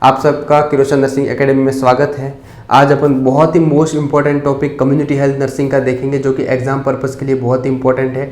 आप सबका किरोशन nursing academy में स्वागत है। आज अपन बहुत ही most important topic community health nursing का देखेंगे, जो कि एग्जाम पर्पस के लिए बहुत ही इंपॉर्टेंट है।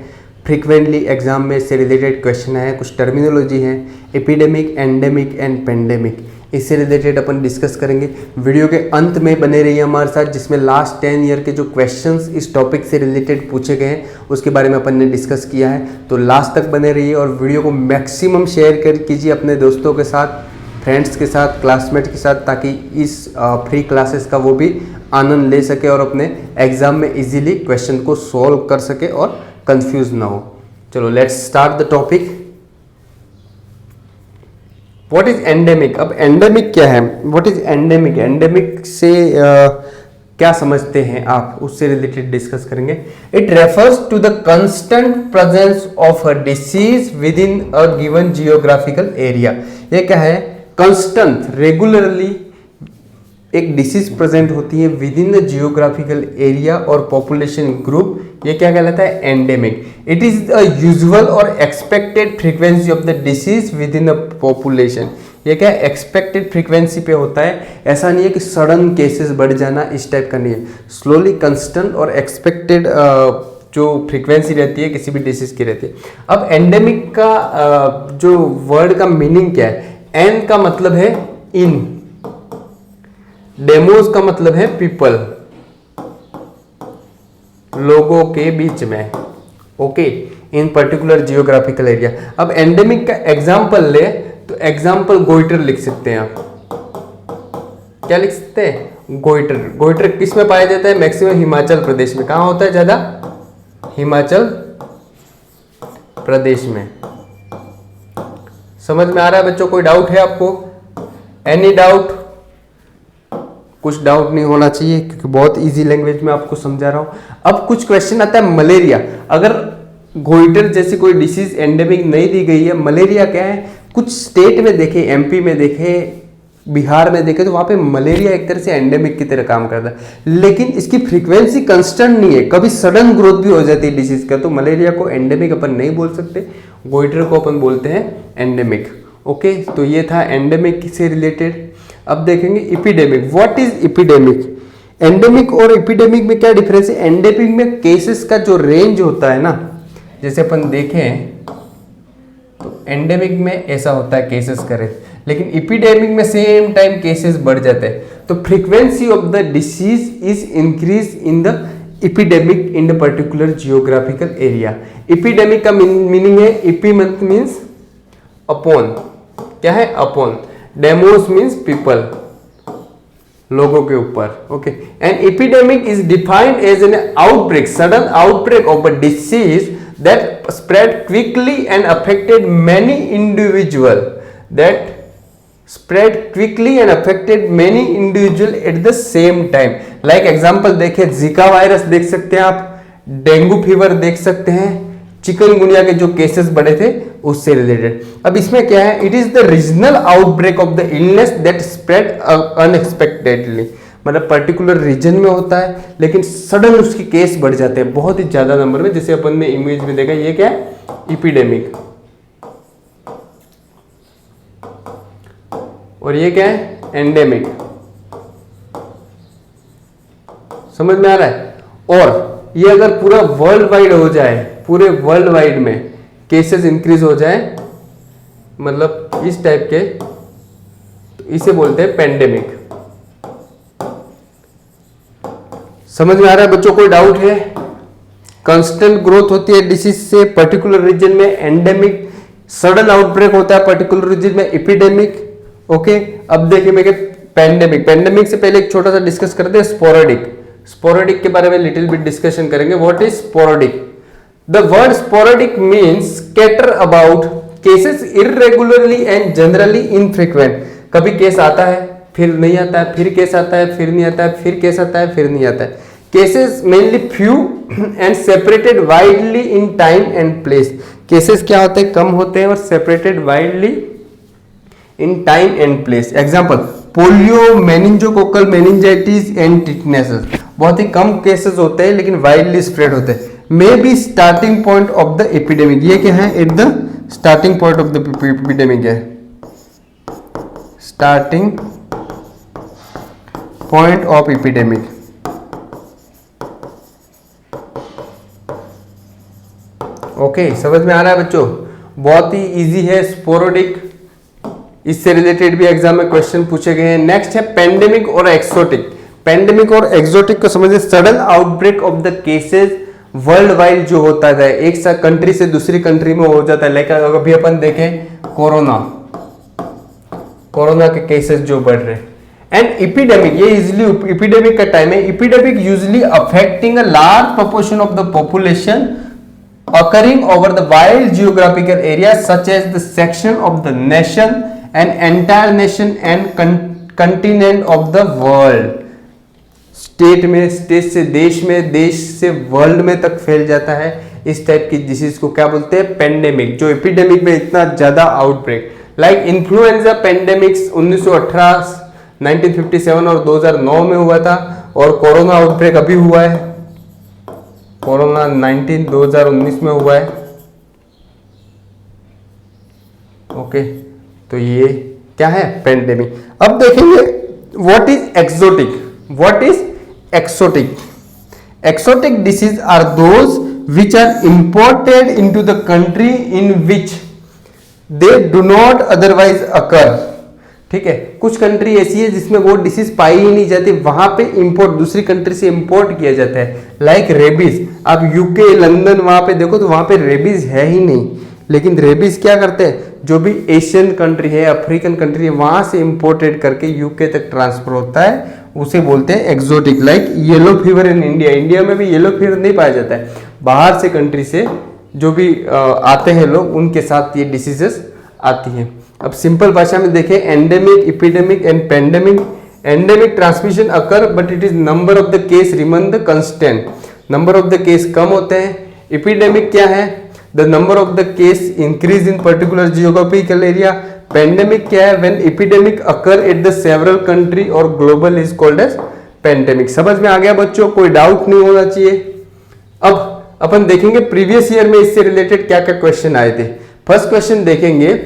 फ्रीक्वेंटली एग्जाम में इससे रिलेटेड क्वेश्चन है, कुछ टर्मिनोलॉजी है, एपिडेमिक, एंडेमिक एंड पेंडेमिक, इससे रिलेटेड अपन डिस्कस करेंगे। वीडियो के अंत में बने रहिए हमारे साथ, जिसमें लास्ट 10 ईयर के जो क्वेश्चंस इस टॉपिक से रिलेटेड पूछे गए हैं उसके बारे में अपन ने डिस्कस किया है। तो लास्ट तक बने रहिए और वीडियो को मैक्सिमम शेयर कर कीजिए अपने दोस्तों के साथ, फ्रेंड्स के साथ, क्लासमेट के साथ, ताकि इस फ्री क्लासेस का वो भी आनंद ले सके और अपने एग्जाम में इजीली क्वेश्चन को सॉल्व कर सके और कंफ्यूज ना हो। चलो let's start the topic. What is endemic? अब एंडेमिक क्या है? What is endemic? एंडेमिक से क्या समझते हैं आप, उससे रिलेटेड डिस्कस करेंगे। It refers to the constant presence of a disease within a given geographical area. ये क्या है? कंस्टेंट, रेगुलरली एक डिसीज प्रेजेंट होती है within the geographical area और पॉपुलेशन ग्रुप, ये क्या कहलाता है? Endemic. It is a usual और expected frequency of the disease within the population. ये क्या है? एक्सपेक्टेड फ्रीक्वेंसी पे होता है, ऐसा नहीं है कि सडन केसेस बढ़ जाना, इस टाइप का नहीं है। स्लोली कंस्टेंट और एक्सपेक्टेड जो फ्रीक्वेंसी रहती है किसी भी डिसीज की रहती है। अब एंडेमिक का जो वर्ड का मीनिंग क्या है? एन का मतलब है इन, डेमोस का मतलब है पीपल, लोगों के बीच में, ओके, इन पर्टिकुलर जियोग्राफिकल एरिया। अब एंडेमिक का एग्जाम्पल ले तो एग्जाम्पल गोइटर लिख सकते हैं आप। क्या लिख सकते हैं? गोइटर। गोइटर किस में पाया जाता है? मैक्सिमम हिमाचल प्रदेश में। कहां होता है ज्यादा? हिमाचल प्रदेश में। समझ में आ रहा है बच्चों? कोई डाउट है आपको? Any doubt? कुछ डाउट नहीं होना चाहिए, क्योंकि बहुत इजी लैंग्वेज में आपको समझा रहा हूं। अब कुछ क्वेश्चन आता है मलेरिया। अगर गोइटर जैसी कोई डिसीज एंडेमिक नहीं दी गई है, मलेरिया क्या है? कुछ स्टेट में देखे, एमपी में देखे, बिहार में देखे, तो वहां पे मलेरिया एक तरह से एंडेमिक की तरह काम करता है, लेकिन इसकी फ्रीक्वेंसी कांस्टेंट नहीं है, कभी सडन ग्रोथ भी हो जाती है डिसीज का। तो मलेरिया को एंडेमिक अपन नहीं बोल सकते, गोइटर को अपन बोलते हैं एंडेमिक। ओके, तो ये था एंडेमिक से रिलेटेड। अब देखेंगे epidemic. What is epidemic? Endemic और इपिडेमिक में क्या डिफरेंस है? एंडेमिक में केसेस का जो रेंज होता है ना, जैसे अपन देखें तो एंडेमिक में ऐसा होता है केसेस का रेंज, लेकिन इपिडेमिक में सेम टाइम केसेस बढ़ जाते हैं। तो frequency of the disease is increase in the epidemic in the particular geographical area. Epidemic का मीनिंग है, इपी मीन्स अपॉन, क्या है? अपॉन। डेमोस मीन्स पीपल, लोगों के ऊपर, okay. And epidemic is defined as an outbreak, sudden outbreak of a disease that spread quickly and affected many individual, that spread quickly and affected many individual at the same time. Like example देखें, जिका virus देख सकते हैं आप, dengue fever देख सकते हैं, chikungunya के जो केसेस बढ़े थे उससे रिलेटेड। अब इसमें क्या है? It is the regional outbreak of the illness that spread unexpectedly, मतलब पर्टिकुलर रीजन में होता है लेकिन सडन उसके केस बढ़ जाते हैं बहुत ही ज्यादा नंबर में, जैसे अपन ने इमेज में देखा। ये क्या है? इपिडेमिक। और ये क्या है? एंडेमिक। समझ में आ रहा है? और ये अगर पूरा वर्ल्ड वाइड हो जाए, पूरे वर्ल्ड वाइड में केसेस इंक्रीज हो जाए, मतलब इस टाइप के, तो इसे बोलते हैं पेंडेमिक। समझ में आ रहा है बच्चों? कोई डाउट है? कांस्टेंट ग्रोथ होती है डिसीज से पर्टिकुलर रीजन में, एंडेमिक सडन आउटब्रेक होता है पर्टिकुलर रीजन में, एपिडेमिक। ओके, अब देखिए पेंडेमिक। पेंडेमिक से पहले एक छोटा सा डिस्कस करते हैं स्पोरेडिक। स्पोरेडिक के बारे में लिटिल बिट डिस्कशन करेंगे। What is sporadic? The word sporadic means scatter about, cases irregularly and generally infrequent. कभी केस आता है, फिर नहीं आता है, फिर केस आता है, फिर नहीं आता है, फिर केस आता है, फिर नहीं आता है। Cases mainly few and separated widely in time and place. Cases क्या होते हैं? कम होते हैं और separated widely in time and place. Example, polio, meningococcal meningitis and tetanus. बहुत ही कम केसेस होते हैं लेकिन वाइडली स्प्रेड होते हैं। May be starting point of the epidemic. ये क्या है? At the starting point of the epidemic है। Starting point of epidemic. Okay, समझ में आ रहा है बच्चों? बहुत ही इजी है। स्पोरोडिक, इससे रिलेटेड भी एग्जाम में क्वेश्चन पूछे गए हैं। नेक्स्ट है पेंडेमिक और एक्सोटिक। पेंडेमिक और एक्सोटिक को समझिए, sudden outbreak of the cases world wide जो होता है, एक सा कंट्री से दूसरी कंट्री में हो जाता है। लेकिन अभी अपन देखें कोरोना के केसेस जो बढ़ रहे हैं। एंड एपिडेमिक, ये इजिली एपिडेमिक का टाइम है। Epidemic usually affecting a large proportion of the population occurring over the wide geographical area such as the section of the nation and entire nation and continent of the world। State में, state से देश में, देश से world में तक फैल जाता है। इस टाइप की डिसीज को क्या बोलते हैं? पेंडेमिक। जो एपिडेमिक में इतना ज्यादा आउटब्रेक, लाइक इन्फ्लुएंजा पेंडेमिक्स 1918, 1957 और 2009 में हुआ था, और कोरोना आउटब्रेक अभी हुआ है, कोरोना 2019 में हुआ है। ओके, तो ये क्या है? पेंडेमिक। अब देखेंगे what is exotic. What is exotic? Exotic disease are those which are imported into the country in which they do not otherwise occur. ठीक है, कुछ कंट्री ऐसी है जिसमें वो डिसीज पाई ही नहीं जाती, वहां पे इंपोर्ट, दूसरी कंट्री से इंपोर्ट किया जाता है। लाइक रेबीज, आप यूके, लंदन वहां पे देखो तो वहां पे रेबीज है ही नहीं, लेकिन रेबीज क्या करते हैं? जो भी एशियन कंट्री है, अफ्रीकन कंट्री है, वहां से इंपोर्टेड करके यूके तक ट्रांसफर होता है, उसे बोलते हैं exotic. Like yellow fever in India, India में भी येलो फीवर नहीं पाया जाता है, बाहर से कंट्री से जो भी आते हैं लोग, उनके साथ ये डिसीजेस आती हैं। अब सिंपल भाषा में देखें, endemic, epidemic and pandemic. Endemic transmission occur but it is number of the case remain the constant, number of the case कम होते हैं। एपिडेमिक क्या है? The number of the case increase in particular geographical area. Pandemic क्या है? When epidemic occur at the several country और global is called as pandemic. समझ में आ गया बच्चों? कोई डाउट नहीं होना चाहिए। अब अपन देखेंगे प्रीवियस ईयर में इससे रिलेटेड क्या क्या क्वेश्चन आए थे। फर्स्ट क्वेश्चन देखेंगे,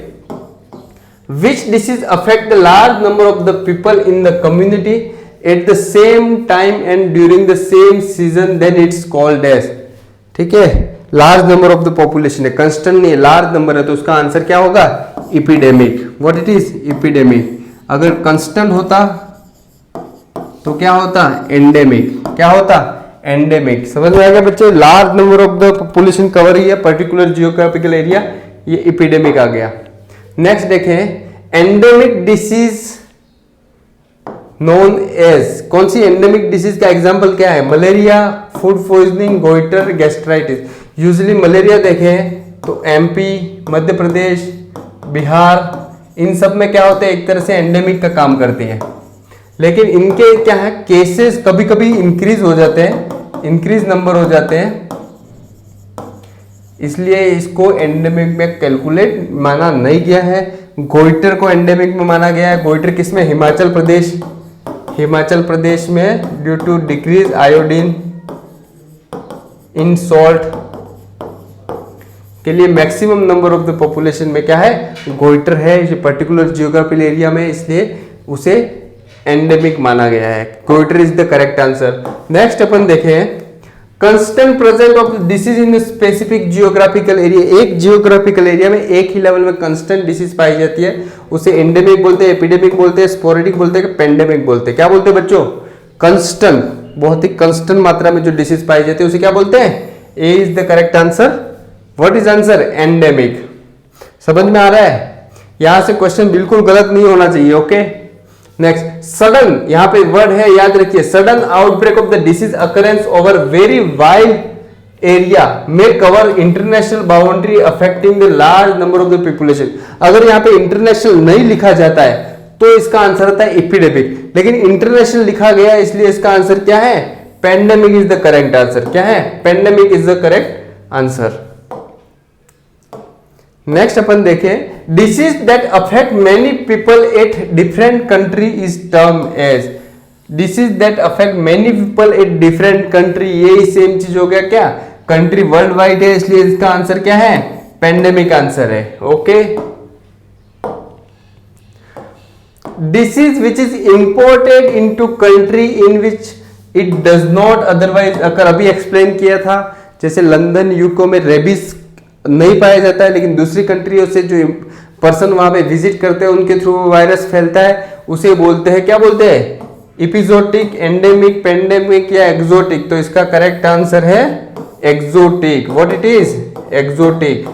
which disease affect the large number of the people in the community at the same time and during the same season, then it's called as। ठीक है, large number of the population है, constant नहीं है, large number है, तो उसका answer क्या होगा? Epidemic. What it is? Epidemic. अगर कंस्टेंट होता तो क्या होता? एंडेमिक। क्या होता? एंडेमिक। समझ में आ गया बच्चे? Large number of the population cover ही है, पर्टिकुलर जियोग्राफिकल एरिया, ये एपिडेमिक आ गया। नेक्स्ट देखें, एंडेमिक डिसीज नोन एज। कौन सी एंडेमिक डिसीज का एग्जांपल क्या है? Malaria, food poisoning, goitre, gastritis. Usually malaria देखें तो एमपी, मध्य प्रदेश, बिहार, इन सब में क्या होते हैं? एक तरह से एंडेमिक का काम करती है, लेकिन इनके क्या है? केसेस कभी कभी इंक्रीज हो जाते हैं, इंक्रीज नंबर हो जाते हैं, इसलिए इसको एंडेमिक में कैलकुलेट माना नहीं गया है। गोइटर को एंडेमिक में माना गया है। गोइटर किसमें? हिमाचल प्रदेश, हिमाचल प्रदेश में due to decrease iodine in salt के लिए maximum number of the population में क्या है? गोइटर है, ये पर्टिकुलर जियोग्राफिकल एरिया में, इसलिए उसे एंडेमिक माना गया है। Goitre is the correct answer. Next अपन देखें, constant present of disease in specific geographical area. एक जियोग्राफिकल एरिया में एक ही लेवल में कंस्टेंट डिसीज पाई जाती है, उसे एंडेमिक बोलते हैं, एपिडेमिक बोलते हैं, स्पोरेडिक बोलते हैं, पेंडेमिक बोलते हैं। क्या बोलते हैं बच्चों? कंस्टेंट, बहुत ही कंस्टेंट मात्रा में जो डिसीज पाई जाती है उसे क्या बोलते हैं? A is the correct answer. What is answer? Endemic. समझ में आ रहा है? यहां से क्वेश्चन बिल्कुल गलत नहीं होना चाहिए। ओके, नेक्स्ट, सडन, यहां पे वर्ड है, याद रखिए, sudden outbreak of the disease occurrence over very wide area में cover international boundary affecting the large number of the population. अगर यहाँ पे इंटरनेशनल नहीं लिखा जाता है तो इसका आंसर होता है एपिडेमिक, लेकिन इंटरनेशनल लिखा गया है, इसलिए इसका आंसर क्या है? Pandemic is the correct answer. क्या है? Pandemic is the correct answer. Next अपन देखें, disease that affect many people at different country is term as. Disease that affect many people at different country, ये same चीज हो गया। क्या? Country world wide है, इसलिए इसका आंसर क्या है? पेंडेमिक आंसर है। Okay, disease which is imported into country in which it does not otherwise अगर अभी एक्सप्लेन किया था, जैसे लंदन यूके में रेबीज नहीं पाया जाता है, लेकिन दूसरी कंट्रियों से जो पर्सन वहां पे विजिट करते हैं उनके थ्रू वायरस फैलता है, उसे बोलते हैं, क्या बोलते हैं? एपिजोटिक, एंडेमिक, पेंडेमिक या एक्सोटिक। तो इसका करेक्ट आंसर है exotic. What it is? Exotic.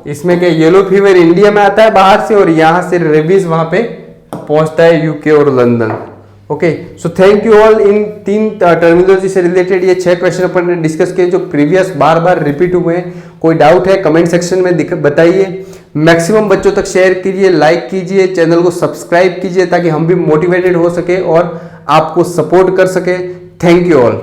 इसमें क्या येलो फीवर इंडिया में आता है बाहर से और यहां से रेबीज वहां पे पहुंचता है यूके और London. Okay, so thank you all. In 3 terminology से रिलेटेड ये 6 क्वेश्चन अपन ने डिस्कस किए जो प्रीवियस बार बार रिपीट हुए हैं। कोई डाउट है कमेंट सेक्शन में बताइए। मैक्सिमम बच्चों तक शेयर कीजिए, लाइक कीजिए, चैनल को सब्सक्राइब कीजिए ताकि हम भी मोटिवेटेड हो सके और आपको सपोर्ट कर सके। Thank you all.